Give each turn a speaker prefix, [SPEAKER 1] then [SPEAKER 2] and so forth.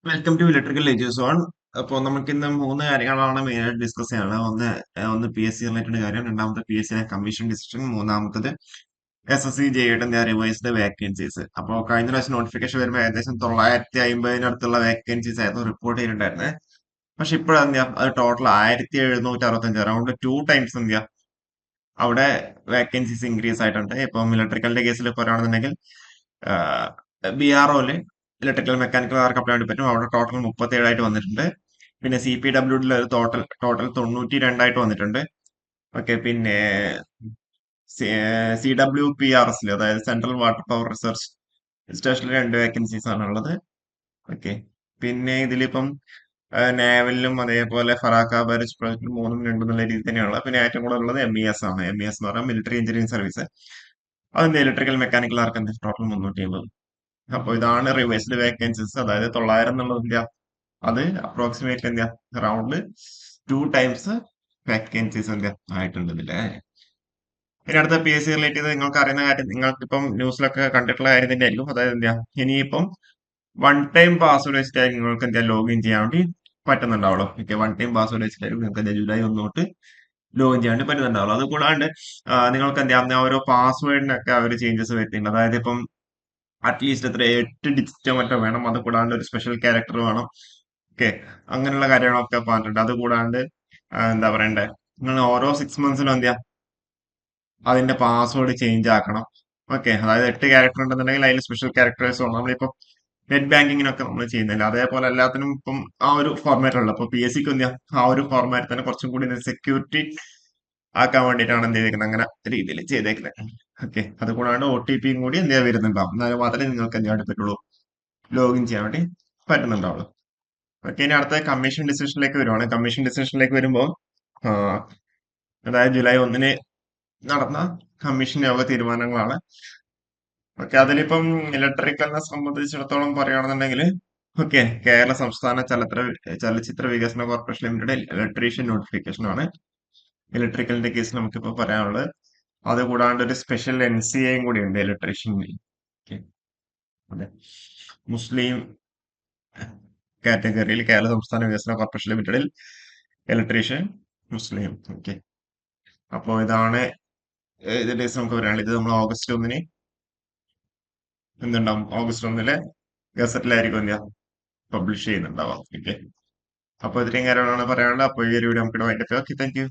[SPEAKER 1] Welcome to electrical letters on. അപ്പോൾ നമുക്ക് ഇന്ന് മൂന്ന് കാര്യങ്ങളാണ് മെയിൻ ആയിട്ട് ഡിസ്കസ് ചെയ്യാനുള്ളത്. ഒന്ന് പി എസ് സി റിലേറ്റഡ് കാര്യം, രണ്ടാമത്തെ P S C commission decision, മൂന്നാമത്തത് എസ് എസ് സി ജെയുടെ റിവൈസ്ഡ് വേക്കൻസീസ്. അപ്പോൾ കഴിഞ്ഞ പ്രാവശ്യം നോട്ടിഫിക്കേഷൻ വരുമ്പോൾ ഏകദേശം 950-അടുത്തുള്ള വേക്കൻസീസ് ആയിരുന്നു റിപ്പോർട്ട് ചെയ്തിട്ടുണ്ടായിരുന്നത്. പക്ഷെ ഇപ്പോഴെന്താ അത് ടോട്ടൽ 1765, അറൌണ്ട് 2 ടൈംസ് എന്തെയാ അവിടെ വേക്കൻസീസ് ഇൻക്രീസ് ആയിട്ടുണ്ട്. ഇപ്പം ഇലക്ട്രിക്കലിന്റെ കേസിൽ പറയുകയാണെന്നുണ്ടെങ്കിൽ ബി ആർ ഒയില് ഇലക്ട്രിക്കൽ മെക്കാനിക്കൽ ആർക്ക് അപ്ലൈ ചെയ്യാൻ പറ്റും. അവിടെ ടോട്ടൽ 37ആയിട്ട് വന്നിട്ടുണ്ട്. പിന്നെ സി പി ഡബ്ല്യൂഡിൽ ഒരു ടോട്ടൽ 92 വന്നിട്ടുണ്ട്. ഓക്കെ. പിന്നെ സി ഡബ്ല്യു പി ആർ എസിൽ, അതായത് സെൻട്രൽ വാട്ടർ പവർ റിസർച്ച് സ്റ്റേഷനിൽ 2 വേക്കൻസീസ് ആണുള്ളത്. ഓക്കെ. പിന്നെ ഇതിലിപ്പം നേവലിലും അതേപോലെ ഫറാക്ക ബാരേജ് പ്രോജക്റ്റിൽ മൂന്നും രണ്ടും എന്നുള്ള രീതി തന്നെയാണ്. പിന്നെ ഏറ്റവും കൂടുതൽ ഉള്ളത് MES ആണ്. MES എന്ന് പറഞ്ഞാൽ മിലിറ്ററി എഞ്ചിനീയറിംഗ് സർവീസ്. അതിന്റെ ഇലക്ട്രിക്കൽ മെക്കാനിക്കൽ ആർക്ക് ടോട്ടൽ 350. അപ്പോൾ ഇതാണ് റിവേഴ്സ്ഡ് വേക്കൻസീസ്. അതായത് 900 എന്നുള്ളത് എന്താ, അത് അപ്രോക്സിമേറ്റ്ലി എന്താ, അറൌണ്ട് 2 ടൈംസ് വേക്കൻസീസ് എന്താ ആയിട്ടുണ്ട് ഇതില്. ഇനി അടുത്ത പി എസ് സി റിലേറ്റ് ചെയ്ത് നിങ്ങൾക്ക് അറിയുന്ന കാര്യം, നിങ്ങൾക്ക് ഇപ്പം ന്യൂസിലൊക്കെ കണ്ടിട്ടുള്ള കാര്യം തന്നെ ആയിരിക്കും. അതായത് എന്താ, ഇനിയിപ്പം 1 ടൈം പാസ്വേഡ് വെച്ചിട്ടായിരിക്കും നിങ്ങൾക്ക് എന്താ ലോഗിൻ ചെയ്യാൻ വേണ്ടി പറ്റുന്നുണ്ടാവുള്ളൂ. ഓക്കെ. 1 ടൈം പാസ്വേഡ് വെച്ചിട്ടായിരിക്കും നിങ്ങൾക്ക് എന്താ ജൂലൈ 1 തൊട്ട് ലോഗിൻ ചെയ്യാൻ വേണ്ടി പറ്റുന്നുണ്ടാവുള്ളൂ. അത് കൂടാണ്ട് നിങ്ങൾക്ക് എന്താ ഓരോ പാസ്വേഡിനൊക്കെ അവർ ചേഞ്ചസ് വരുത്തിയിട്ടുണ്ട്. അതായത് ഇപ്പം അറ്റ്ലീസ്റ്റ് എത്ര 8 ഡിജിറ്റോ മറ്റോ വേണം. അത് കൂടാണ്ട് ഒരു സ്പെഷ്യൽ ക്യാരക്ടർ വേണം. ഓക്കെ. അങ്ങനെയുള്ള കാര്യങ്ങളൊക്കെ പറഞ്ഞിട്ടുണ്ട്. അത് കൂടാണ്ട് എന്താ പറയണ്ടേ, നിങ്ങൾ ഓരോ 6 മന്ത്സിലും എന്താ അതിന്റെ പാസ്വേഡ് ചേഞ്ച് ആക്കണം. ഓക്കെ. അതായത് 8 ക്യാരക്ടർ ഉണ്ടെന്നുണ്ടെങ്കിൽ അതിൽ സ്പെഷ്യൽ ക്യാരക്ടേഴ്സ് വേണം. നമ്മളിപ്പോ നെറ്റ് ബാങ്കിങ്ങിനൊക്കെ നമ്മൾ ചെയ്യുന്നില്ല, അതേപോലെ എല്ലാത്തിനും ഇപ്പം ആ ഒരു ഫോർമാറ്റ് ഉള്ളത്. അപ്പൊ പി എസ് സിക്ക് എന്താ ആ ഒരു ഫോർമാറ്റ് തന്നെ കുറച്ചും കൂടി സെക്യൂരിറ്റി ആക്കാൻ വേണ്ടിയിട്ടാണ് എന്ത് ചെയ്തേക്കുന്നത്, അങ്ങനെ രീതിയിൽ ചെയ്തേക്കുന്നത്. ഓക്കെ. അതുകൂടാണ്ട് OTPയും കൂടി എന്ത് ചെയ്യാൻ വരുന്നുണ്ടാവും. എന്നാലും മാത്രമേ നിങ്ങൾക്ക് എന്ത് ചെയ്യാൻ പറ്റുള്ളൂ, ലോഗിൻ ചെയ്യാൻ വേണ്ടി പറ്റുന്നുണ്ടാവുള്ളൂ. ഓക്കെ. ഇനി അടുത്ത കമ്മീഷൻ ഡിസിഷനിലേക്ക് വരുവാണ്. കമ്മീഷൻ ഡിസിഷനിലേക്ക് വരുമ്പോൾ ആ, അതായത് ജൂലൈ 1 നടന്ന കമ്മീഷൻ യോഗ തീരുമാനങ്ങളാണ്. ഓക്കെ. അതിലിപ്പം ഇലക്ട്രിക്കലിനെ സംബന്ധിച്ചിടത്തോളം പറയുകയാണെന്നുണ്ടെങ്കിൽ, ഓക്കെ, കേരള സംസ്ഥാന ചലച്ചിത്ര വികസന കോർപ്പറേഷൻ ലിമിറ്റഡ് ഇലക്ട്രീഷ്യൻ നോട്ടിഫിക്കേഷൻ ആണ് ഇലക്ട്രിക്കലിന്റെ കേസ് നമുക്കിപ്പോ പറയാനുള്ളത്. അത് കൂടാണ്ട് ഒരു സ്പെഷ്യൽ NCAയും കൂടി ഉണ്ട് ഇലക്ട്രീഷ്യൻ. അതെ. മുസ്ലിം കാറ്റഗറിയിൽ കേരള സംസ്ഥാന വികസന കോർപ്പറേഷൻ ലിമിറ്റഡിൽ ഇലക്ട്രീഷ്യൻ മുസ്ലിം. ഓക്കെ. അപ്പോൾ ഇതാണ് ഇതിന്റെ കേസ് നമുക്ക് പറയാനുള്ളത്. ഇത് നമ്മൾ ഓഗസ്റ്റ് 1 എന്തുണ്ടാവും, ഓഗസ്റ്റ് 1 ഗസറ്റിലായിരിക്കും എന്ത് പബ്ലിഷ് ചെയ്യുന്നുണ്ടാവാം. ഓക്കെ. അപ്പൊ ഇത്രയും കാര്യങ്ങളാണ് പറയാനുള്ളത്. അപ്പൊ ഈ ഒരു വീഡിയോ നമുക്ക് വൈൻഡപ്പ്. ഓക്കെ. Thank you.